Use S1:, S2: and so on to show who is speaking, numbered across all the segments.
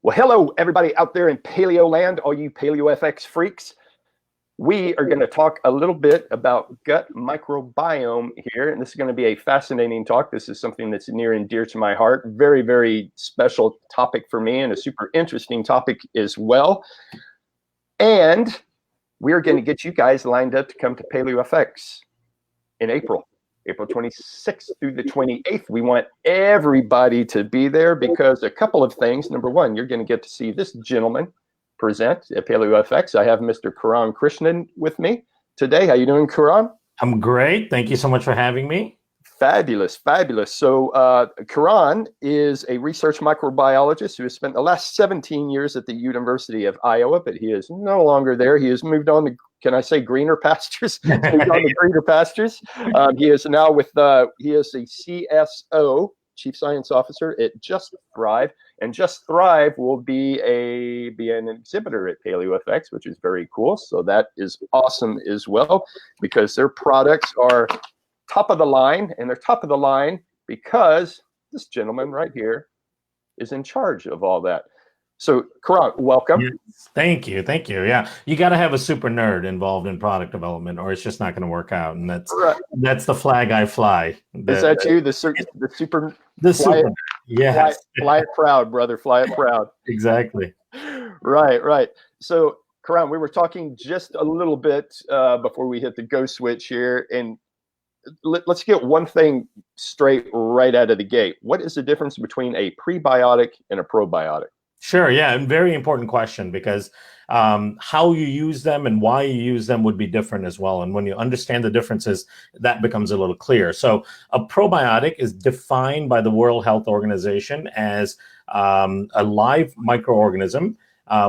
S1: Well, hello, everybody out there in Paleo land, all you Paleo FX freaks. We are going to talk a little bit about gut microbiome here, and this is going to be a fascinating talk. This is something that's near and dear to my heart. Very, very special topic for me, and a super interesting topic as well. And we're going to get you guys lined up to come to Paleo FX in April 26th through the 28th. We want everybody to be there because a couple of things. Number one, you're going to get to see this gentleman present at Paleo FX. I have Mr. Krishnan with me today. How you doing, Kiran?
S2: I'm great. Thank you so much for having me.
S1: Fabulous, fabulous. So Kiran is a research microbiologist who has spent the last 17 years at the University of Iowa, but he is no longer there. He has moved on to, can I say, greener pastures? Moved on to greener pastures. He is now with, he is a CSO, Chief Science Officer at Just Thrive, and Just Thrive will be an exhibitor at Paleo FX, which is very cool. So that is awesome as well, because their products are top of the line, and they're top of the line because this gentleman right here is in charge of all that. So, Kiran, welcome.
S2: Yes, thank you. Yeah, you got to have a super nerd involved in product development, or it's just not going to work out. And that's the flag I fly.
S1: Is that you, the super?
S2: Yes.
S1: Fly it proud, brother. Fly it proud.
S2: Exactly.
S1: Right. So, Kiran, we were talking just a little bit before we hit the go switch here, and let's get one thing straight right out of the gate. What is the difference between a prebiotic and a probiotic?
S2: Sure. Yeah. And very important question, because how you use them and why you use them would be different as well. And when you understand the differences, that becomes a little clear. So a probiotic is defined by the World Health Organization as a live microorganism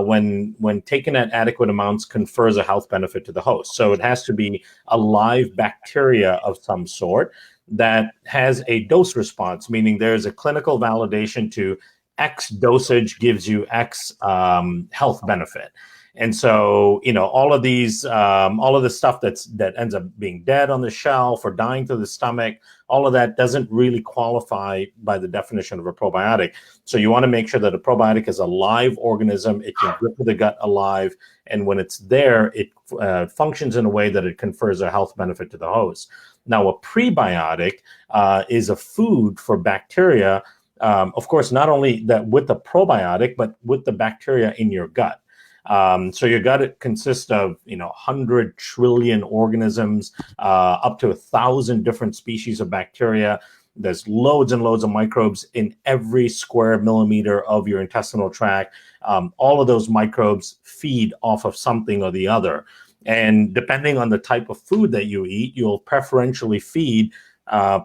S2: when taken at adequate amounts, confers a health benefit to the host. So it has to be a live bacteria of some sort that has a dose response, meaning there's a clinical validation to X dosage gives you X health benefit. And so, all of these, all of the stuff that ends up being dead on the shelf or dying through the stomach, all of that doesn't really qualify by the definition of a probiotic. So you want to make sure that a probiotic is a live organism. It can get to the gut alive. And when it's there, it functions in a way that it confers a health benefit to the host. Now, a prebiotic is a food for bacteria. Of course, not only that with the probiotic, but with the bacteria in your gut. So your gut consists of 100 trillion organisms, up to 1,000 different species of bacteria. There's loads and loads of microbes in every square millimeter of your intestinal tract. All of those microbes feed off of something or the other. And depending on the type of food that you eat, you'll preferentially feed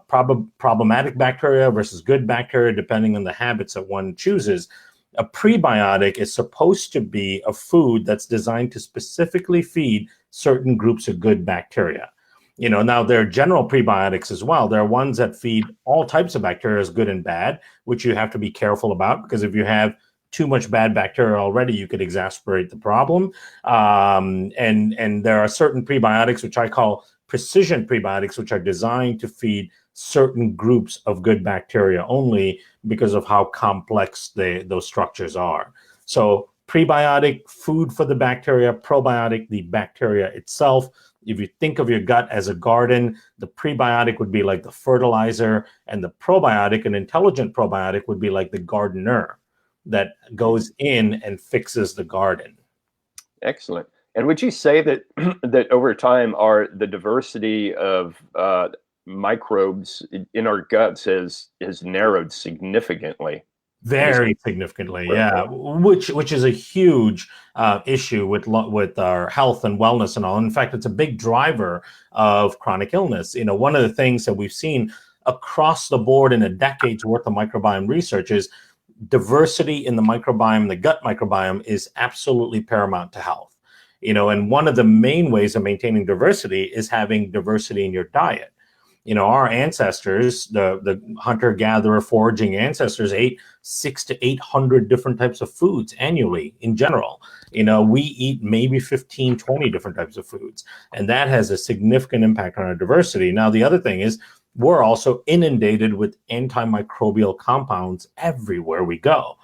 S2: problematic bacteria versus good bacteria, depending on the habits that one chooses. A prebiotic is supposed to be a food that's designed to specifically feed certain groups of good bacteria. Now there are general prebiotics as well. There are ones that feed all types of bacteria, as good and bad, which you have to be careful about, because if you have too much bad bacteria already, you could exacerbate the problem. And there are certain prebiotics, which I call precision prebiotics, which are designed to feed certain groups of good bacteria only because of how complex those structures are. So prebiotic, food for the bacteria; probiotic, the bacteria itself. If you think of your gut as a garden, the prebiotic would be like the fertilizer, and the probiotic, an intelligent probiotic, would be like the gardener that goes in and fixes the garden.
S1: Excellent. And would you say that that over time the diversity of microbes in our guts has narrowed significantly?
S2: Very significantly, yeah. Which is a huge issue with our health and wellness and all. In fact, it's a big driver of chronic illness. One of the things that we've seen across the board in a decade's worth of microbiome research is diversity in the microbiome, the gut microbiome, is absolutely paramount to health. And one of the main ways of maintaining diversity is having diversity in your diet. Our ancestors, the hunter-gatherer foraging ancestors, ate 600 to 800 different types of foods annually in general. We eat maybe 15, 20 different types of foods, and that has a significant impact on our diversity. Now, the other thing is we're also inundated with antimicrobial compounds everywhere we go.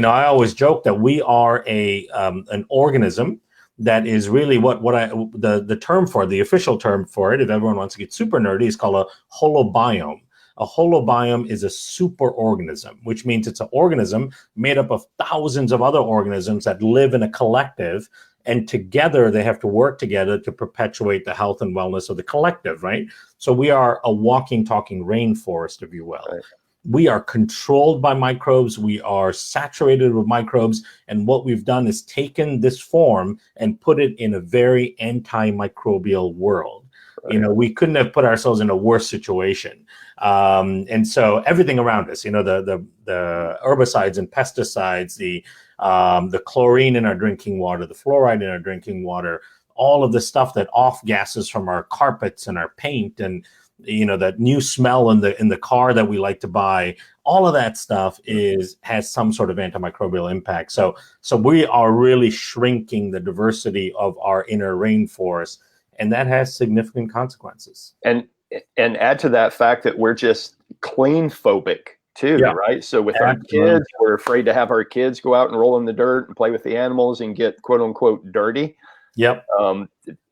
S2: I always joke that we are an organism that is really the term for the official term for it, if everyone wants to get super nerdy, is called a holobiome. A holobiome is a superorganism, which means it's an organism made up of thousands of other organisms that live in a collective, and together they have to work together to perpetuate the health and wellness of the collective, right? So we are a walking, talking rainforest, if you will.
S1: Right.
S2: We are controlled by microbes. We are saturated with microbes. And what we've done is taken this form and put it in a very antimicrobial world.
S1: Right.
S2: We couldn't have put ourselves in a worse situation. And so everything around us, the herbicides and pesticides, the chlorine in our drinking water, the fluoride in our drinking water, all of the stuff that off gases from our carpets and our paint, and that new smell in the car that we like to buy, all of that stuff has some sort of antimicrobial impact. So we are really shrinking the diversity of our inner rainforest, and that has significant consequences.
S1: And add to that fact that we're just clean phobic too,
S2: Yeah,
S1: right? So with
S2: absolutely.
S1: our kids, we're afraid to have our kids go out and roll in the dirt and play with the animals and get quote unquote dirty.
S2: Yep.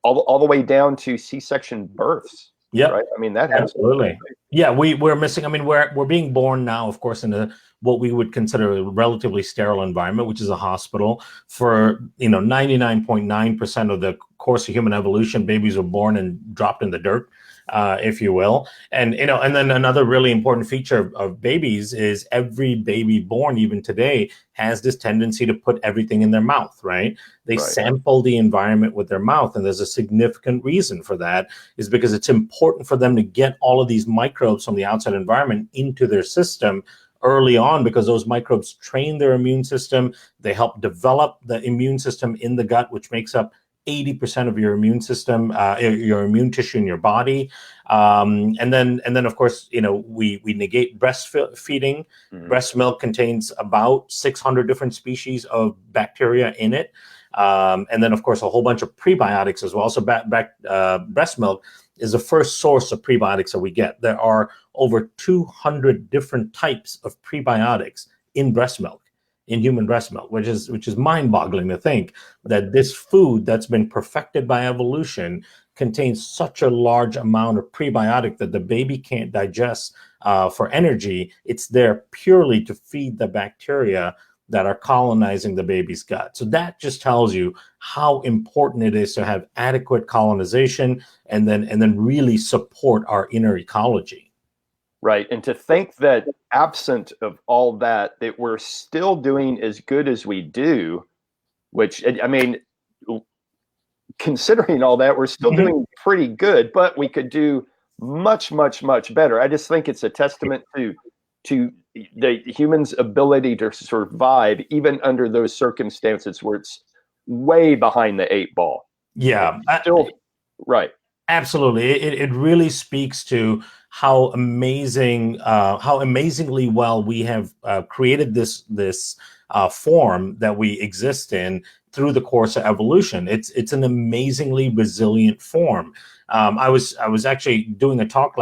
S1: All the way down to C-section births.
S2: Yep.
S1: Right. I mean, that happens.
S2: Absolutely. Yeah, we're missing. I mean, we're being born now, of course, in what we would consider a relatively sterile environment, which is a hospital. For 99.9% of the course of human evolution, babies were born and dropped in the dirt, if you will. And and then another really important feature of babies is every baby born, even today, has this tendency to put everything in their mouth, right? They sample the environment with their mouth. And there's a significant reason for that, is because it's important for them to get all of these microbes from the outside environment into their system early on, because those microbes train their immune system. They help develop the immune system in the gut, which makes up 80% of your immune system, your immune tissue in your body. And then of course, we negate breastfeeding. Mm-hmm. Breast milk contains about 600 different species of bacteria in it. And then of course, a whole bunch of prebiotics as well. So breast milk is the first source of prebiotics that we get. There are over 200 different types of prebiotics in breast milk, in human breast milk, which is mind-boggling to think that this food that's been perfected by evolution contains such a large amount of prebiotic that the baby can't digest for energy. It's there purely to feed the bacteria that are colonizing the baby's gut. So that just tells you how important it is to have adequate colonization and then really support our inner ecology.
S1: Right. And to think that absent of all that we're still doing as good as we do, which, I mean, considering all that, we're still doing pretty good, but we could do much, much, much better. I just think it's a testament to the human's ability to survive even under those circumstances where it's way behind the 8 ball.
S2: Yeah.
S1: Right.
S2: Absolutely. It really speaks to how amazingly well we have created this form that we exist in through the course of evolution. It's an amazingly resilient form. I was actually doing a talk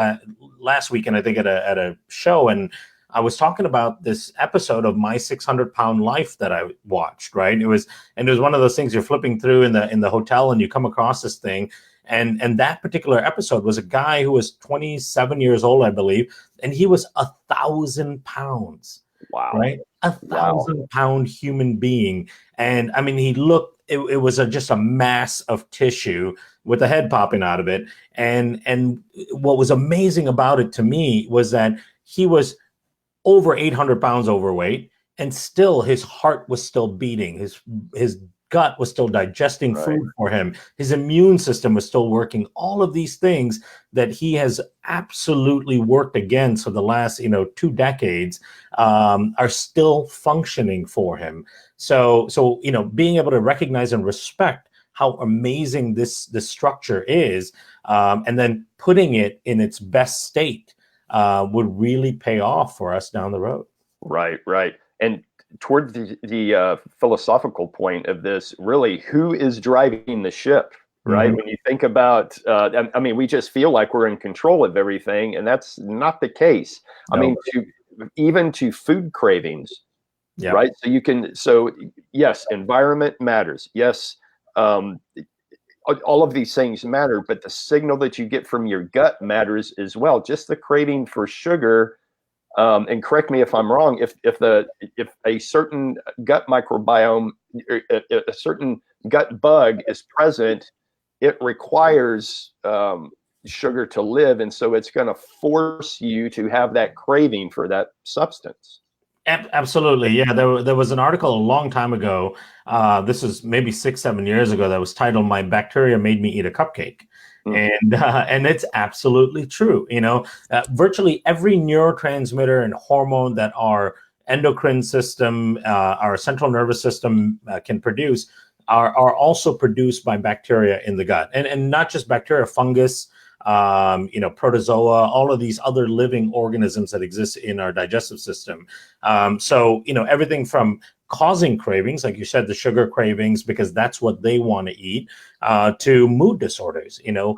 S2: last week, and I think at a show, and I was talking about this episode of My 600-Pound Life that I watched. Right, it was one of those things you're flipping through in the hotel, and you come across this thing. And that particular episode was a guy who was 27 years old, I believe, and he was 1,000 pounds.
S1: Wow.
S2: Right? 1,000-pound human being. And I mean, it was just a mass of tissue with a head popping out of it. And what was amazing about it to me was that he was over 800 pounds overweight, and still his heart was still beating. His gut was still digesting food for him. His immune system was still working. All of these things that he has absolutely worked against for the last 2 decades are still functioning for him. So being able to recognize and respect how amazing this structure is, and then putting it in its best state would really pay off for us down the road. Right.
S1: And toward the philosophical point of this, really, who is driving the ship, right? Mm-hmm. When you think about, I mean, we just feel like we're in control of everything, and that's not the case. No. I mean, even to food cravings,
S2: Yeah.
S1: right? So you can, so yes, environment matters. Yes, um, all of these things matter, but the signal that you get from your gut matters as well. Just the craving for sugar, and correct me if I'm wrong, if a certain gut microbiome, a certain gut bug is present, it requires sugar to live, and so it's going to force you to have that craving for that substance.
S2: Absolutely. Yeah. There was an article a long time ago. This is maybe 6, 7 years ago that was titled "My Bacteria Made Me Eat a Cupcake." And it's absolutely true. Virtually every neurotransmitter and hormone that our endocrine system, our central nervous system can produce are also produced by bacteria in the gut, and not just bacteria, fungus, protozoa, all of these other living organisms that exist in our digestive system. So everything from causing cravings, like you said, the sugar cravings, because that's what they want to eat, to mood disorders.
S1: Right.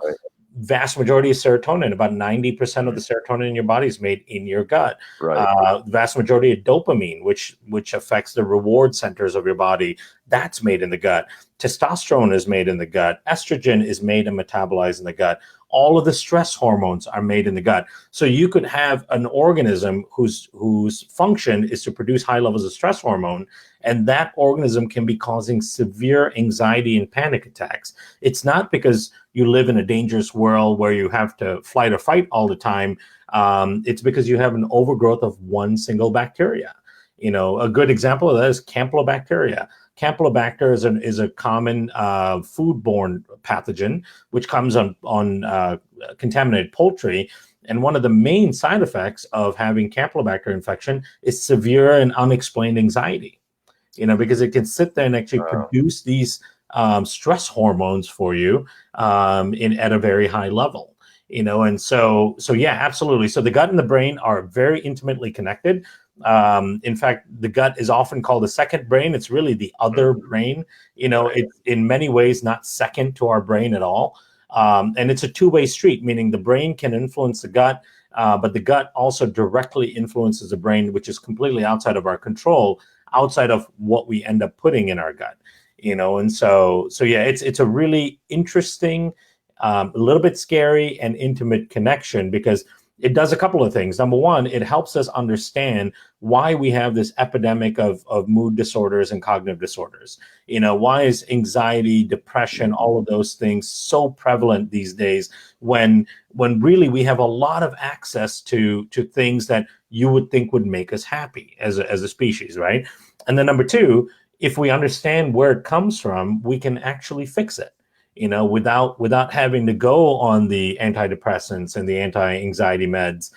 S2: Vast majority of serotonin, about 90% of the serotonin in your body is made in your gut.
S1: Right.
S2: Vast majority of dopamine, which affects the reward centers of your body, that's made in the gut. Testosterone is made in the gut. Estrogen is made and metabolized in the gut. All of the stress hormones are made in the gut. So you could have an organism whose function is to produce high levels of stress hormone, and that organism can be causing severe anxiety and panic attacks. It's not because you live in a dangerous world where you have to fight or fight all the time. It's because you have an overgrowth of one single bacteria. A good example of that is Campylobacteria. Campylobacter is a common foodborne pathogen, which comes on contaminated poultry. And one of the main side effects of having Campylobacter infection is severe and unexplained anxiety, because it can sit there and actually produce these stress hormones for you at a very high level. And so yeah, absolutely. So the gut and the brain are very intimately connected. In fact, the gut is often called the second brain. It's really the other brain. It's in many ways not second to our brain at all. And it's a two-way street, meaning the brain can influence the gut, but the gut also directly influences the brain, which is completely outside of our control, outside of what we end up putting in our gut. And so yeah, it's a really interesting, a little bit scary and intimate connection, because it does a couple of things. Number one, it helps us understand why we have this epidemic of mood disorders and cognitive disorders. Why is anxiety, depression, all of those things so prevalent these days, when really we have a lot of access to things that you would think would make us happy as a species, right? And then number two, if we understand where it comes from, we can actually fix it. Without having to go on the antidepressants and the anti-anxiety meds,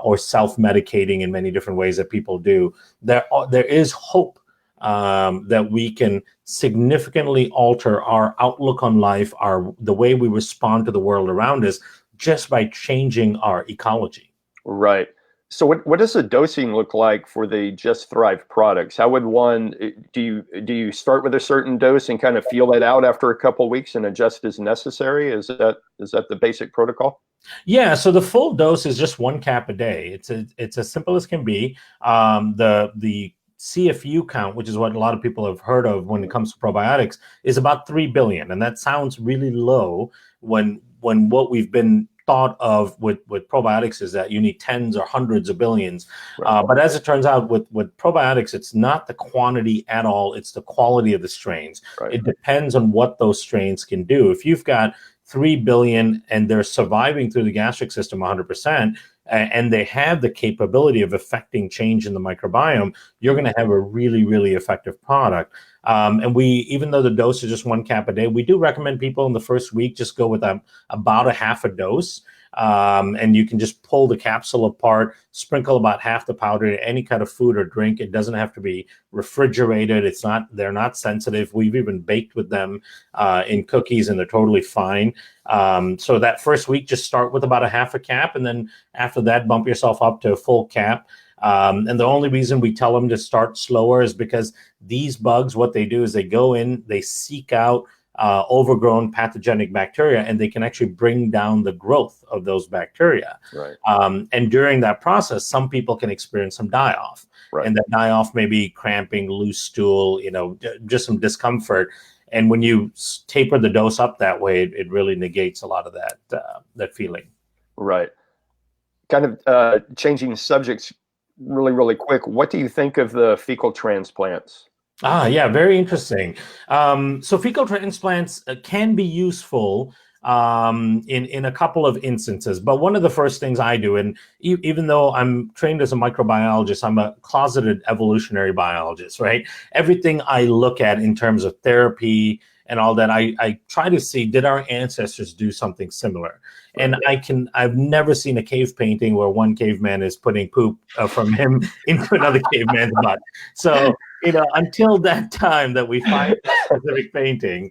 S2: or self-medicating in many different ways that people do. There is hope that we can significantly alter our outlook on life, the way we respond to the world around us, just by changing our ecology.
S1: Right. So what does the dosing look like for the Just Thrive products? How would one, do you start with a certain dose and kind of feel it out after a couple of weeks and adjust as necessary? Is that the basic protocol?
S2: Yeah, so the full dose is just 1 cap a day. It's as simple as can be. The CFU count, which is what a lot of people have heard of when it comes to probiotics, is about 3 billion, and that sounds really low when what we've been thought of with probiotics is that you need tens or hundreds of billions.
S1: Right.
S2: But as it turns out, with probiotics, it's not the quantity at all, it's the quality of the strains.
S1: Right.
S2: It depends on what those strains can do. If you've got 3 billion and they're surviving through the gastric system 100%, and they have the capability of affecting change in the microbiome, you're going to have a really, really effective product. And even though the dose is just 1 cap a day, we do recommend people in the first week just go with about a half a dose. And you can just pull the capsule apart, sprinkle about half the powder in any kind of food or drink. It doesn't have to be refrigerated. They're not sensitive. We've even baked with them in cookies, and they're totally fine. So that first week, just start with about a half a cap, and then after that, bump yourself up to a full cap. And the only reason we tell them to start slower is because these bugs, what they do is they go in, they seek out overgrown pathogenic bacteria, and they can actually bring down the growth of those bacteria.
S1: Right.
S2: And during that process, some people can experience some die-off.
S1: Right.
S2: And that die-off may be cramping, loose stool, just some discomfort. And when you taper the dose up that way, it really negates a lot of that feeling.
S1: Right. Kind of changing subjects really, really quick. What do you think of the fecal transplants?
S2: Yeah, very interesting. So fecal transplants can be useful in a couple of instances. But one of the first things I do, and even though I'm trained as a microbiologist, I'm a closeted evolutionary biologist, right? Everything I look at in terms of therapy and all that, I try to see, did our ancestors do something similar? And I've never seen a cave painting where one caveman is putting poop from him into another caveman's butt. So, until that time that we find a specific painting,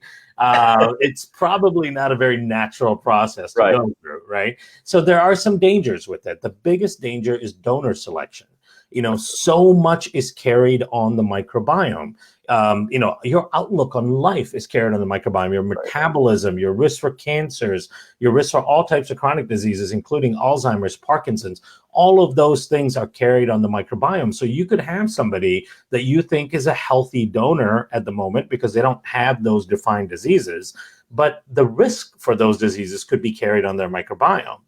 S2: it's probably not a very natural process to go through, right? So there are some dangers with it. The biggest danger is donor selection. So much is carried on the microbiome. Your outlook on life is carried on the microbiome, your metabolism, your risk for cancers, your risk for all types of chronic diseases, including Alzheimer's, Parkinson's. All of those things are carried on the microbiome. So you could have somebody that you think is a healthy donor at the moment because they don't have those defined diseases, but the risk for those diseases could be carried on their microbiome.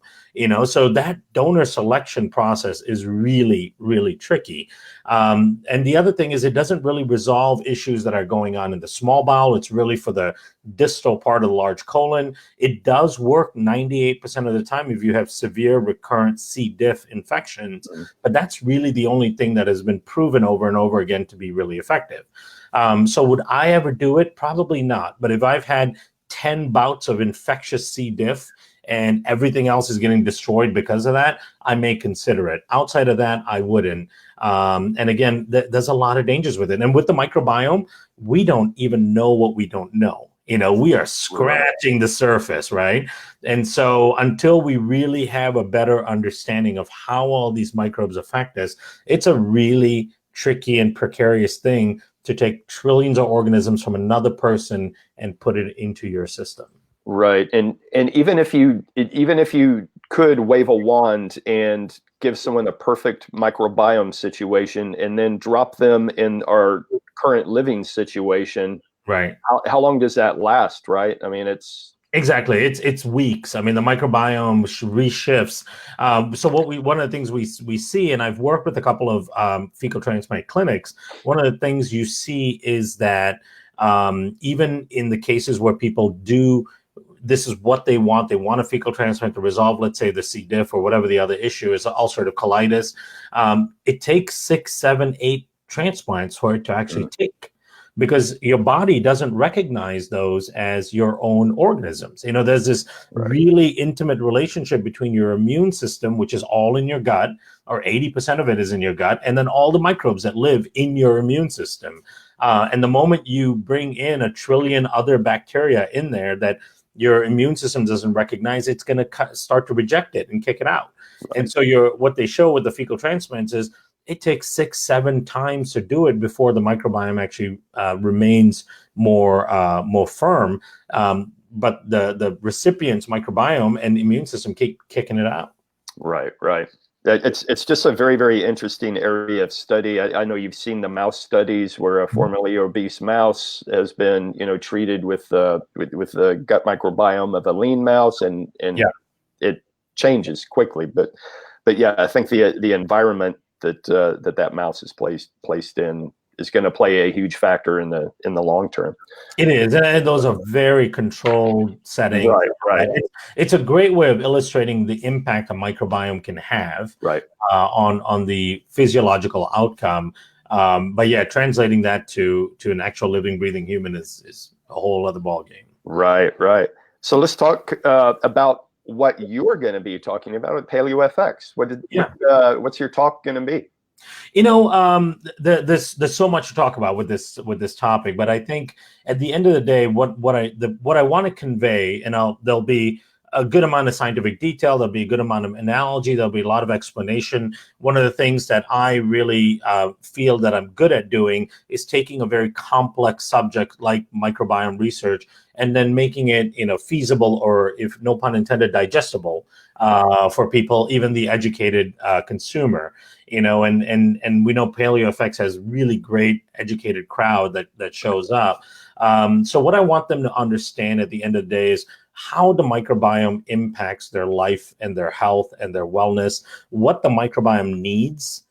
S2: So that donor selection process is really, really tricky. And the other thing is it doesn't really resolve issues that are going on in the small bowel. It's really for the distal part of the large colon. It does work 98% of the time if you have severe recurrent C. diff infections, but that's really the only thing that has been proven over and over again to be really effective. So would I ever do it? Probably not. But if I've had 10 bouts of infectious C. diff and everything else is getting destroyed because of that, I may consider it. Outside of that, I wouldn't. And again, there's a lot of dangers with it. And with the microbiome, we don't even know what we don't know. We are scratching the surface, right? And so until we really have a better understanding of how all these microbes affect us, it's a really tricky and precarious thing to take trillions of organisms from another person and put it into your system.
S1: Right. And even if you could wave a wand and give someone a perfect microbiome situation and then drop them in our current living situation,
S2: right?
S1: How long does that last, right? I mean, it's
S2: exactly it's weeks. I mean, the microbiome reshifts. So one of the things we see, and I've worked with a couple of fecal transplant clinics, one of the things you see is that even in the cases where people do, this is what they want a fecal transplant to resolve, let's say the C. diff or whatever the other issue is, ulcerative colitis. It takes 6, 7, 8 transplants for it to actually take, because your body doesn't recognize those as your own organisms. There's this really intimate relationship between your immune system, which is all in your gut, or 80% of it is in your gut, and then all the microbes that live in your immune system. And the moment you bring in a trillion other bacteria in there that your immune system doesn't recognize, it's going to start to reject it and kick it out. And so what they show with the fecal transplants is it takes 6, 7 times to do it before the microbiome actually remains more firm. But the recipient's microbiome and immune system keep kicking it out.
S1: Right. It's just a very, very interesting area of study. I know you've seen the mouse studies where a formerly obese mouse has been, treated with the gut microbiome of a lean mouse, and it changes quickly. But yeah, I think the environment that mouse is placed in is going to play a huge factor in the long term.
S2: It is, and those are very controlled settings.
S1: Right.
S2: It's a great way of illustrating the impact a microbiome can have on the physiological outcome. But yeah, translating that to an actual living, breathing human is a whole other ballgame.
S1: Right. So let's talk about what you're going to be talking about at Paleo FX. What's your talk going to be?
S2: There's so much to talk about with this topic, but I think at the end of the day, what I want to convey, and there'll be a good amount of scientific detail. There'll be a good amount of analogy. There'll be a lot of explanation. One of the things that I really feel that I'm good at doing is taking a very complex subject like microbiome research and then making it, feasible, or, if no pun intended, digestible for people, even the educated consumer. And we know Paleo FX has really great educated crowd that shows up. So what I want them to understand at the end of the day is how the microbiome impacts their life and their health and their wellness, what the microbiome needs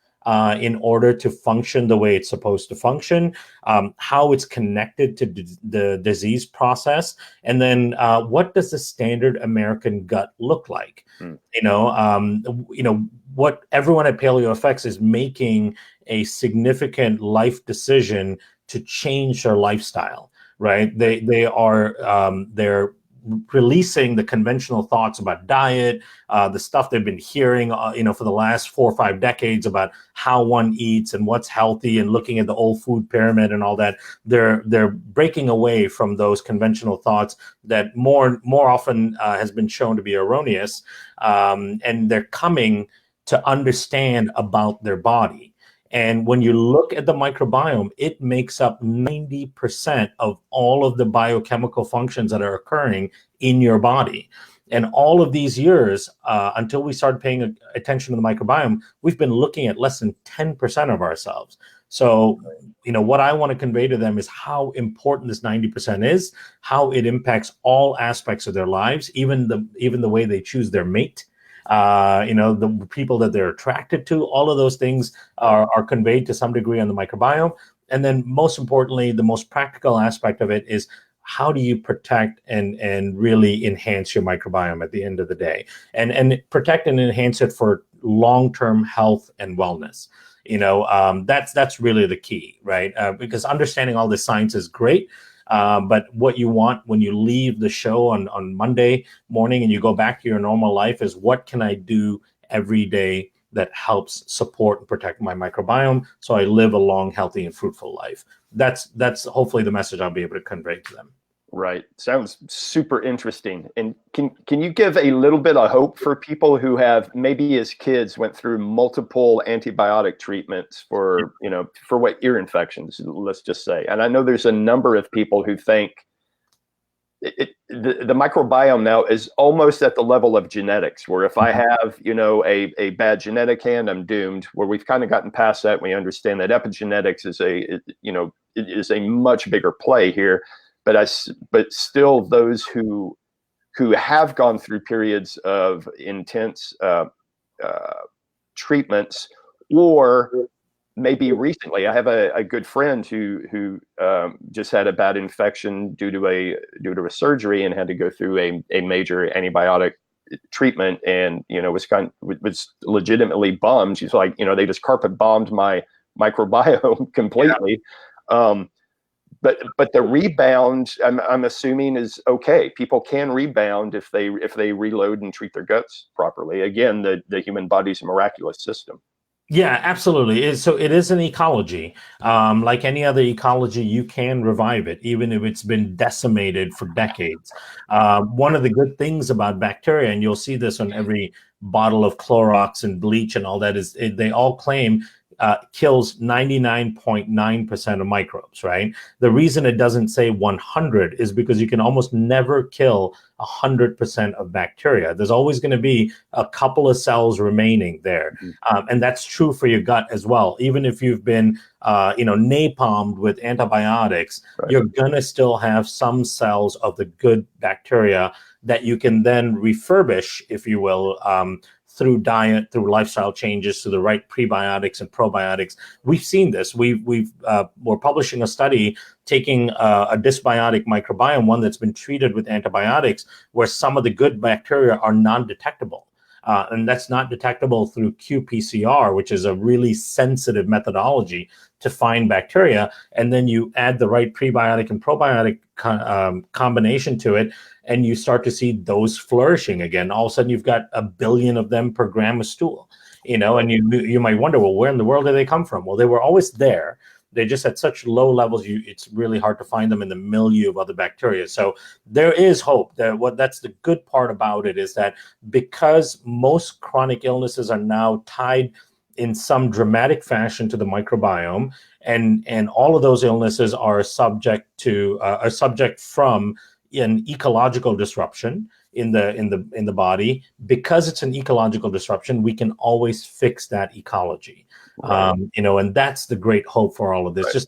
S2: in order to function the way it's supposed to function, how it's connected to the disease process, and then what does the standard American gut look like? What everyone at Paleo FX is making a significant life decision to change their lifestyle, right? They're releasing the conventional thoughts about diet, the stuff they've been hearing, for the last 4 or 5 decades about how one eats and what's healthy, and looking at the old food pyramid and all that. They're breaking away from those conventional thoughts that more often has been shown to be erroneous, and they're coming to understand about their body. And when you look at the microbiome, it makes up 90% of all of the biochemical functions that are occurring in your body. And all of these years, until we started paying attention to the microbiome, we've been looking at less than 10% of ourselves. So, what I want to convey to them is how important this 90% is, how it impacts all aspects of their lives, even the way they choose their mate. The people that they're attracted to, all of those things are conveyed to some degree on the microbiome. And then most importantly, the most practical aspect of it is, how do you protect and really enhance your microbiome at the end of the day, and protect and enhance it for long-term health and wellness. That's really the key, right? Because understanding all this science is great. But what you want when you leave the show on Monday morning and you go back to your normal life is, what can I do every day that helps support and protect my microbiome so I live a long, healthy, and fruitful life? That's hopefully the message I'll be able to convey to them.
S1: Right. Sounds super interesting. And can you give a little bit of hope for people who have, maybe as kids, went through multiple antibiotic treatments for what, ear infections, let's just say. And I know there's a number of people who think the microbiome now is almost at the level of genetics, where if I have, a bad genetic hand, I'm doomed, where we've kind of gotten past that. We understand that epigenetics is a much bigger play here. But still, those who have gone through periods of intense treatments, or maybe recently, I have a good friend who just had a bad infection due to a surgery and had to go through a major antibiotic treatment, and was legitimately bummed. She's like, they just carpet bombed my microbiome completely. Yeah. But the rebound, I'm assuming, is okay. People can rebound if they reload and treat their guts properly. Again, the human body's a miraculous system.
S2: Yeah, absolutely. So it is an ecology. Like any other ecology, you can revive it, even if it's been decimated for decades. One of the good things about bacteria, and you'll see this on every bottle of Clorox and bleach and all that, is they all claim kills 99.9% of microbes, right? The reason it doesn't say 100 is because you can almost never kill 100% of bacteria. There's always going to be a couple of cells remaining there. And that's true for your gut as well. Even if you've been, napalmed with antibiotics, right, you're going to still have some cells of the good bacteria that you can then refurbish, if you will, through diet, through lifestyle changes, to the right prebiotics and probiotics. We've seen this. We're publishing a study taking a dysbiotic microbiome, one that's been treated with antibiotics, where some of the good bacteria are non-detectable. And that's not detectable through qPCR, which is a really sensitive methodology to find bacteria. And then you add the right prebiotic and probiotic combination to it, and you start to see those flourishing again. All of a sudden, you've got 1 billion of them per gram of stool, and you might wonder, well, where in the world do they come from? Well, they were always there. They're just at such low levels, it's really hard to find them in the milieu of other bacteria. So there is hope. That's the good part about it, is that because most chronic illnesses are now tied in some dramatic fashion to the microbiome, and all of those illnesses are subject from an ecological disruption in the body. Because it's an ecological disruption, we can always fix that ecology. Right. And that's the great hope for all of this. Right. Just,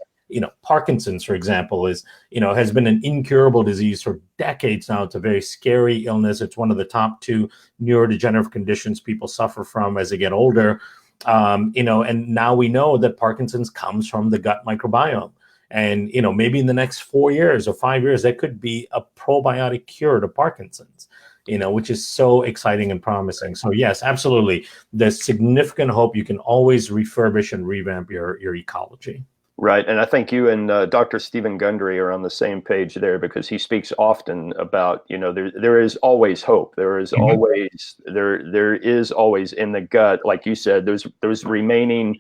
S2: Parkinson's, for example, has been an incurable disease for decades now. It's a very scary illness. It's one of the top 2 neurodegenerative conditions people suffer from as they get older. And now we know that Parkinson's comes from the gut microbiome. And, maybe in the next 4 years or 5 years, there could be a probiotic cure to Parkinson's, which is so exciting and promising. So yes, absolutely. There's significant hope. You can always refurbish and revamp your ecology.
S1: Right. And I think you and Dr. Stephen Gundry are on the same page there, because he speaks often about, there is always hope. There is always, there is always in the gut, like you said, those remaining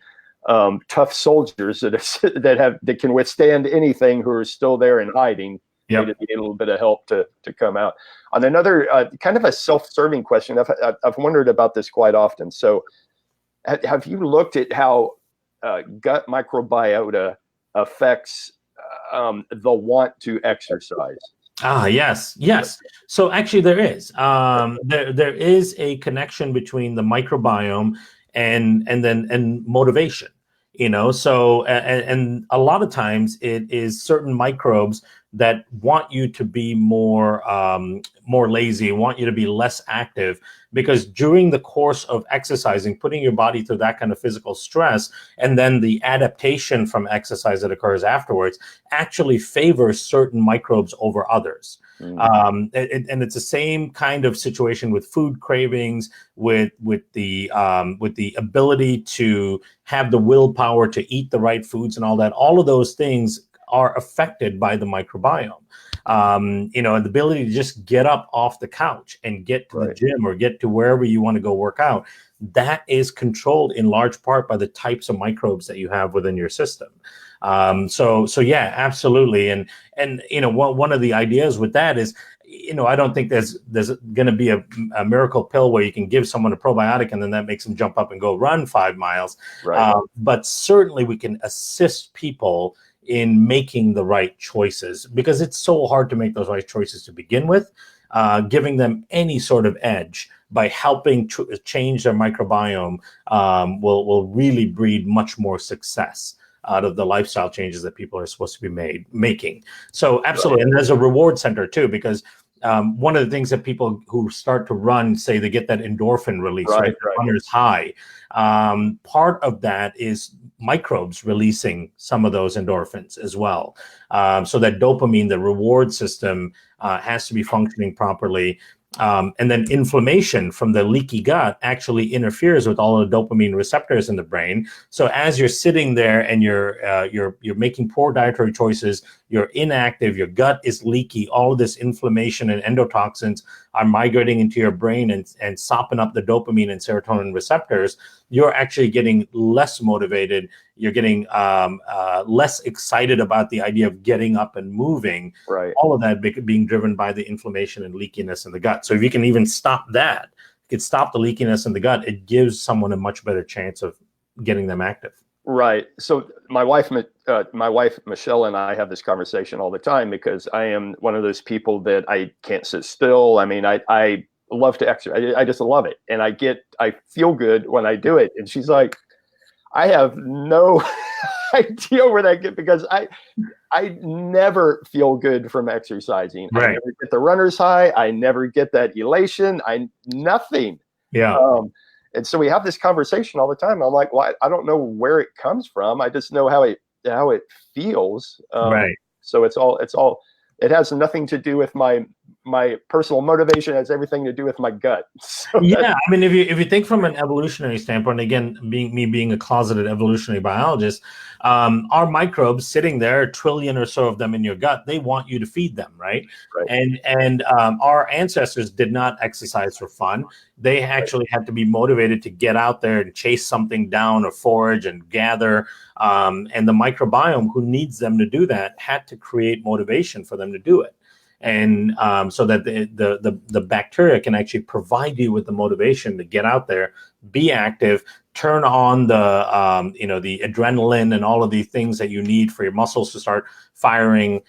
S1: tough soldiers that can withstand anything, who are still there and hiding. Yep. Need a little bit of help to come out. On another kind of a self-serving question, I've wondered about this quite often. So have you looked at how gut microbiota affects the want to exercise?
S2: Yes. So actually there is. There is a connection between the microbiome and motivation. So and a lot of times it is certain microbes that want you to be more lazy, want you to be less active, because during the course of exercising, putting your body through that kind of physical stress, and then the adaptation from exercise that occurs afterwards, actually favors certain microbes over others. And it's the same kind of situation with food cravings, with the ability to have the willpower to eat the right foods and all that. All of those things are affected by the microbiome. And the ability to just get up off the couch and get to the gym or get to wherever you want to go work out, that is controlled in large part by the types of microbes that you have within your system. So yeah, absolutely. And one of the ideas with that is, I don't think there's going to be a miracle pill where you can give someone a probiotic and then that makes them jump up and go run 5 miles. Right. But certainly we can assist people in making the right choices, because it's so hard to make those right choices to begin with. Giving them any sort of edge by helping change their microbiome will really breed much more success out of the lifestyle changes that people are supposed to be making. So absolutely. And there's a reward center too, because one of the things that people who start to run say they get that endorphin release, right? Runner's high. Part of that is microbes releasing some of those endorphins as well. So that dopamine, the reward system, has to be functioning properly. And then inflammation from the leaky gut actually interferes with all of the dopamine receptors in the brain. So as you're sitting there and you're making poor dietary choices, you're inactive, your gut is leaky, all of this inflammation and endotoxins are migrating into your brain and sopping up the dopamine and serotonin receptors, you're actually getting less motivated. You're getting less excited about the idea of getting up and moving. Right. All of that being driven by the inflammation and leakiness in the gut. So if you can even stop that, you can stop the leakiness in the gut, it gives someone a much better chance of getting them active.
S1: Right. So my wife Michelle and I have this conversation all the time, because I am one of those people that I can't sit still. I mean, I love to exercise. I just love it, and I feel good when I do it. And she's like, I have no idea where that gets, because I never feel good from exercising. Right. I never get the runner's high. I never get that elation. Nothing. Yeah. And so we have this conversation all the time. I'm like, well, I don't know where it comes from. I just know how it feels. Right. So it has nothing to do with my my personal motivation has everything to do with my gut. So
S2: yeah, I mean, if you think from an evolutionary standpoint, again, being a closeted evolutionary biologist, our microbes sitting there, a trillion or so of them in your gut, they want you to feed them, right?
S1: Right.
S2: And our ancestors did not exercise for fun. They actually had to be motivated to get out there and chase something down or forage and gather. And the microbiome, who needs them to do that, had to create motivation for them to do it. And so that the bacteria can actually provide you with the motivation to get out there, be active, turn on the the adrenaline and all of the things that you need for your muscles to start firing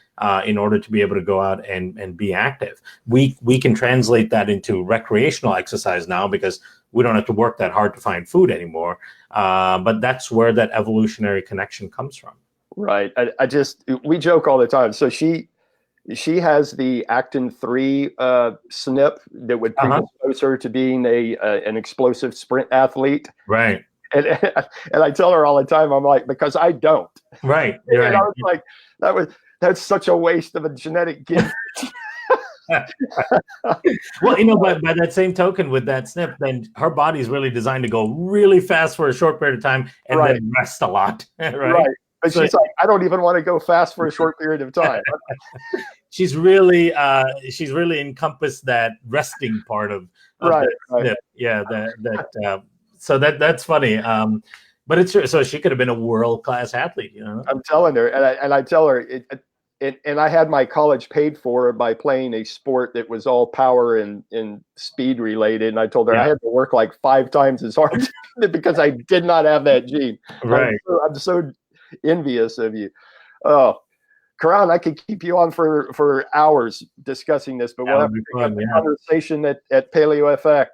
S2: in order to be able to go out and be active. We can translate that into recreational exercise now because we don't have to work that hard to find food anymore. But that's where that evolutionary connection comes from.
S1: Right. We joke all the time. So she has the actin-3 SNP that would predispose her to being an explosive sprint athlete.
S2: Right.
S1: And I tell her all the time, I'm like, because I don't.
S2: Right.
S1: And
S2: Right.
S1: I was like, that's such a waste of a genetic gift.
S2: Well, by that same token, with that SNP, then her body's really designed to go really fast for a short period of time and then rest a lot. Right.
S1: But she's like, I don't even want to go fast for a short period of time.
S2: she's really encompassed that resting part of
S1: right.
S2: Yeah, so that's funny. But it's true. So she could have been a world-class athlete,
S1: I'm telling her, and I tell her, and I had my college paid for by playing a sport that was all power and speed related. And I told her I had to work like 5 times as hard because I did not have that gene.
S2: Right.
S1: I'm so envious of you. Oh, Kiran, I could keep you on for hours discussing this, but we'll have to pick up the conversation at Paleo FX.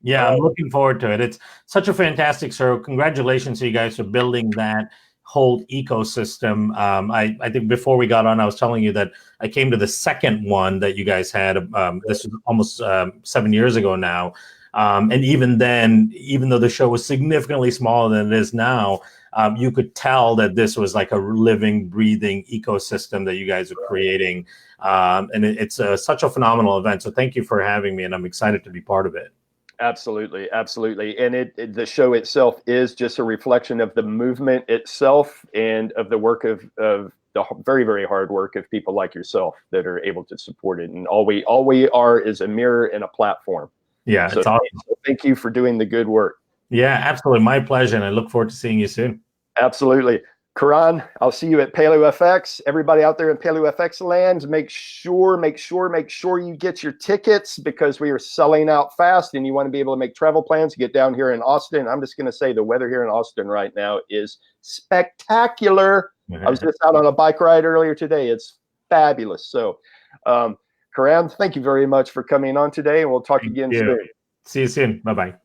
S2: Yeah, I'm looking forward to it. It's such a fantastic show. Congratulations to you guys for building that whole ecosystem. I think before we got on, I was telling you that I came to the second one that you guys had. This was almost 7 years ago now. And even then, even though the show was significantly smaller than it is now, you could tell that this was like a living, breathing ecosystem that you guys are creating. And it's such a phenomenal event. So thank you for having me, and I'm excited to be part of it.
S1: Absolutely. And the show itself is just a reflection of the movement itself and of the work of the very, very hard work of people like yourself that are able to support it. And all we are is a mirror and a platform.
S2: Yeah,
S1: so
S2: it's awesome.
S1: Thank you for doing the good work.
S2: Yeah, absolutely. My pleasure. And I look forward to seeing you soon.
S1: Absolutely. Kiran, I'll see you at Paleo FX. Everybody out there in Paleo FX land, make sure you get your tickets because we are selling out fast and you want to be able to make travel plans to get down here in Austin. I'm just going to say the weather here in Austin right now is spectacular. I was just out on a bike ride earlier today. It's fabulous. So, Kiran, thank you very much for coming on today, and we'll talk again soon.
S2: See you soon. Bye-bye.